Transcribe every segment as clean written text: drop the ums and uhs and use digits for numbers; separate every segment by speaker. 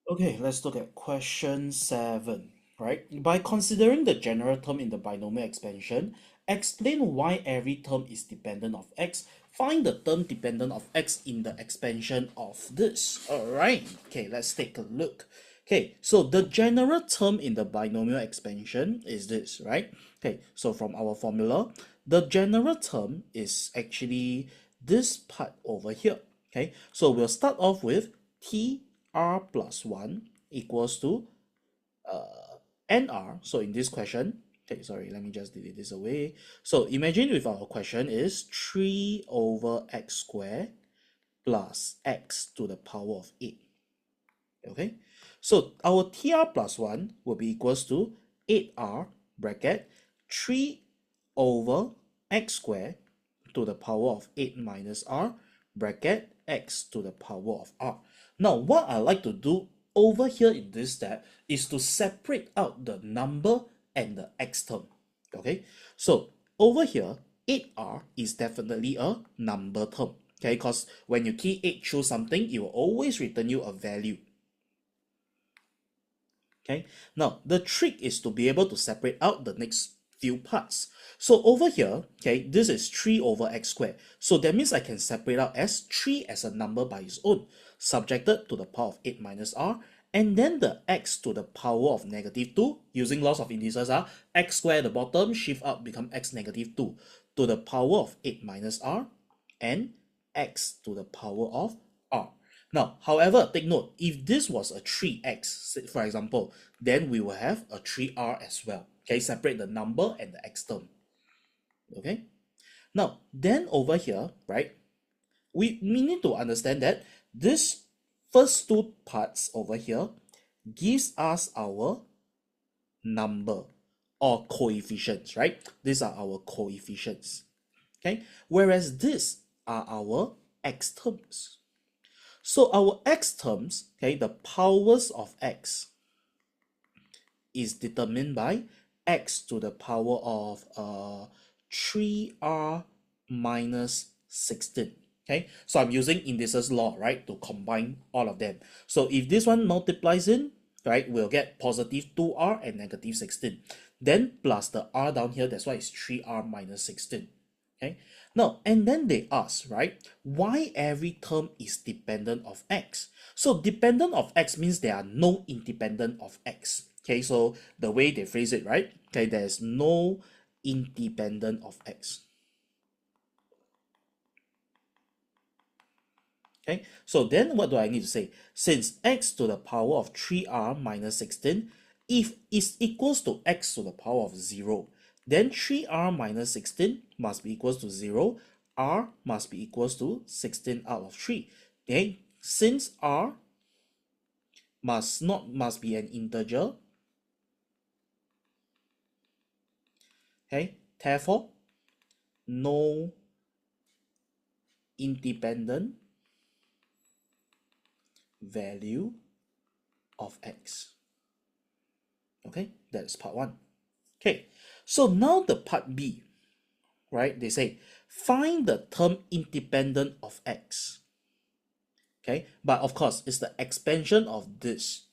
Speaker 1: Okay, let's look at question 7, right? By considering the general term in the binomial expansion, explain why every term is dependent of x. Find the term dependent of x in the expansion of this. All right, okay, let's take a look. Okay, so the general term in the binomial expansion is this, right? Okay, so from our formula, the general term is actually this part over here. Okay, so we'll start off with t r plus 1 equals to nr. So in this question, okay, sorry, let me just delete this away. So imagine if our question is 3 over x squared plus x to the power of 8. Okay, so our tr plus 1 will be equals to 8r bracket 3 over x squared to the power of 8 minus r bracket x to the power of r. Now, what I like to do over here in this step is to separate out the number and the x term. Okay, so over here, 8r is definitely a number term. Okay, because when you key 8 through something, it will always return you a value. Okay, now the trick is to be able to separate out the next few parts. So over here, okay, this is 3 over x squared. So that means I can separate out as 3 as a number by its own, subjected to the power of 8 minus r, and then the x to the power of negative 2, using laws of indices are x squared at the bottom, shift up, become x negative 2, to the power of 8 minus r, and x to the power of r. Now, however, take note, if this was a 3x, for example, then we will have a 3r as well. Okay, separate the number and the x term. Okay, now, then over here, right, we need to understand that this first two parts over here gives us our number or coefficients, right? These are our coefficients. Okay, whereas these are our x terms. So our x terms, okay, the powers of x is determined by x to the power of 3r minus 16. Okay, so I'm using indices law, right, to combine all of them. So if this one multiplies in, right, we'll get positive 2r and negative 16. Then plus the r down here, that's why it's 3r minus 16. Okay, now, and then they ask, right, why every term is dependent of x? So dependent of x means there are no independent of x. Okay, so the way they phrase it, right? Okay, there's no independent of x. Okay, so then what do I need to say? Since x to the power of 3r minus 16, if is equals to x to the power of 0, then 3r minus 16 must be equals to 0, r must be equals to 16 out of 3. Okay, since r must be an integer, okay, therefore no independent value of x. Okay, that's part 1. Okay, so now the part B, right? They say find the term independent of x. Okay, but of course it's the expansion of this.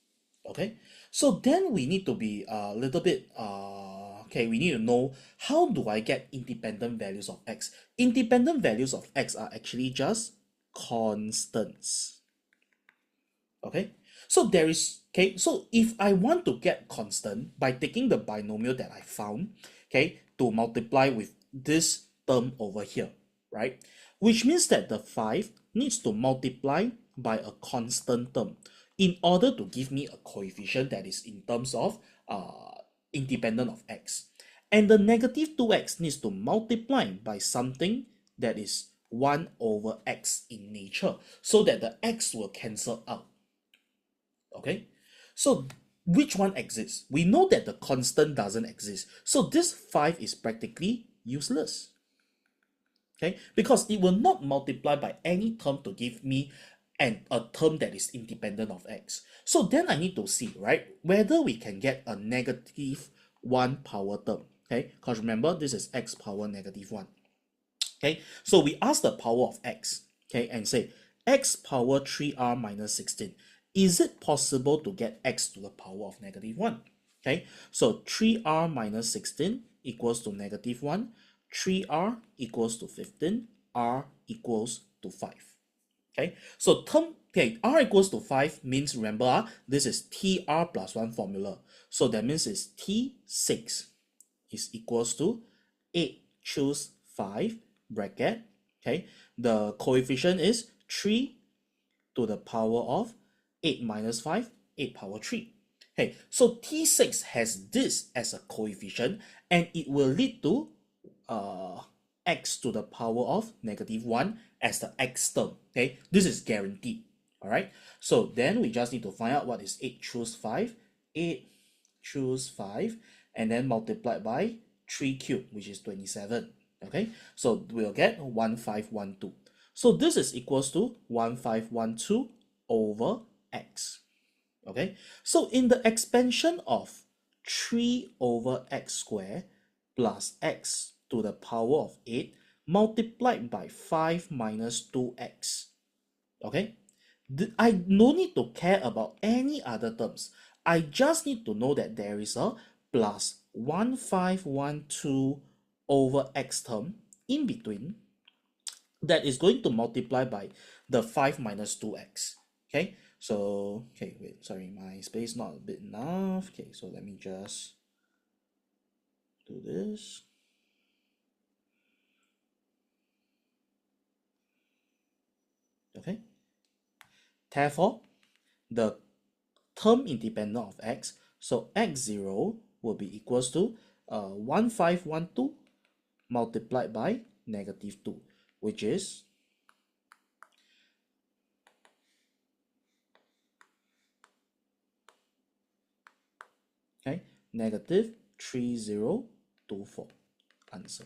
Speaker 1: Okay, so then we need to be a little bit okay, we need to know how do I get independent values of x. Independent values of x are actually just constants. Okay, so there is, okay, so if I want to get constant by taking the binomial that I found, okay, to multiply with this term over here, right, which means that the 5 needs to multiply by a constant term in order to give me a coefficient that is in terms of independent of x, and the negative 2x needs to multiply by something that is 1 over x in nature, so that the x will cancel out. Okay, so which one exists? We know that the constant doesn't exist, so this 5 is practically useless. Okay, because it will not multiply by any term to give me a term that is independent of x. So then I need to see, right, whether we can get a negative 1 power term. Okay, because remember this is x power negative 1. Okay, so we ask the power of x, okay, and say x power 3r minus 16. is it possible to get x to the power of negative 1? Okay, so 3r minus 16 equals to negative 1, 3r equals to 15, r equals to 5. Okay, so r equals to 5 means, remember, this is tr plus 1 formula. So that means it's t6 is equals to 8 choose 5 bracket. Okay, the coefficient is 3 to the power of 8 minus 5, 8 power 3. Okay, so T6 has this as a coefficient, and it will lead to x to the power of negative 1 as the x term. Okay, this is guaranteed. All right, so then we just need to find out what is 8 choose 5, 8 choose 5, and then multiplied by 3 cubed, which is 27. Okay, so we'll get 1512. So this is equals to 1512 over x. Okay, so in the expansion of 3 over x squared plus x to the power of 8 multiplied by 5 minus 2x. Okay, I no need to care about any other terms. I just need to know that there is a plus 1512 over x term in between that is going to multiply by the 5 minus 2x. Okay, so, okay, wait, sorry, my space not big enough. Okay, so let me just do this. Okay, therefore, the term independent of x, so x0 will be equals to 1512 multiplied by negative 2, which is okay, negative 3024. Answer.